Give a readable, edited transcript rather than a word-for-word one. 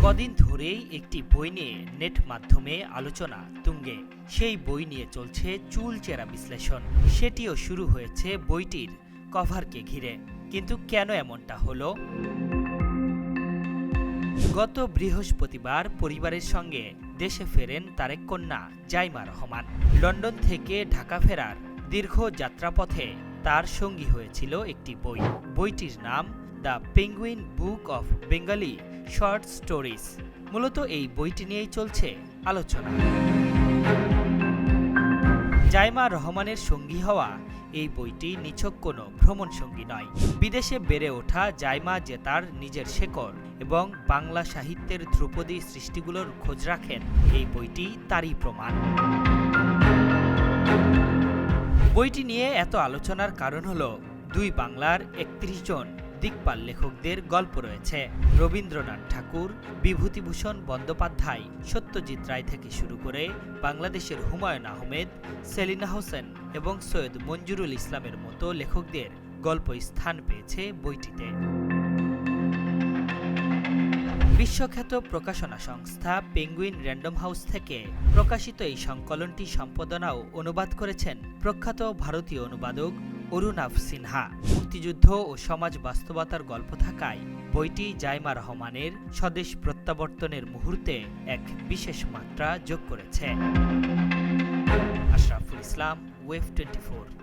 কদিন ধরেই একটি বই নিয়ে নেট মাধ্যমে আলোচনা তুঙ্গে। সেই বই নিয়ে চলছে চুলচেরা বিশ্লেষণ। সেটিও শুরু হয়েছে বইটির কভারকে ঘিরে। কিন্তু কেন এমনটা হলো? গত বৃহস্পতিবার পরিবারের সঙ্গে দেশে ফেরেন তারেক কন্যা জাইমা রহমান। লন্ডন থেকে ঢাকা ফেরার দীর্ঘ যাত্রাপথে তার সঙ্গী হয়েছিল একটি বই। বইটির নাম the penguin book of Bengali short stories. মূলত এই বইটি নিয়েই চলছে আলোচনা। জাইমা রহমানের সঙ্গী হওয়া এই বইটি নিছক কোনো ভ্রমণ সঙ্গী নয়। বিদেশে বেড়ে ওঠা জাইমা যে তার নিজের শেকড় এবং বাংলা সাহিত্যের ধ্রুপদী সৃষ্টিগুলোর খোঁজ রাখেন, এই বইটি তারই প্রমাণ। বইটি নিয়ে এত আলোচনার কারণ হলো দুই বাংলার ৩১ জন দিকপাল লেখকদের গল্প রয়েছে। রবীন্দ্রনাথ ঠাকুর, বিভূতিভূষণ বন্দ্যোপাধ্যায়, সত্যজিৎ রায় থেকে শুরু করে বাংলাদেশের হুমায়ুন আহমেদ, সেলিনা হোসেন এবং সৈয়দ মঞ্জুরুল ইসলামের মতো লেখকদের গল্প স্থান পেয়েছে বইটিতে। বিশ্বখ্যাত প্রকাশনা সংস্থা পেঙ্গুইন র্যান্ডম হাউস থেকে প্রকাশিত এই সংকলনটি সম্পাদনা ও অনুবাদ করেছেন প্রখ্যাত ভারতীয় অনুবাদক অরুণাভ সিনহা। মুক্তিযুদ্ধ ও সমাজ বাস্তবতার গল্প থাকায় বইটি জাইমা রহমানের স্বদেশ প্রত্যাবর্তনের মুহূর্তে এক বিশেষ মাত্রা যোগ করেছে। আশরাফুল ইসলাম, ওয়েভ 24।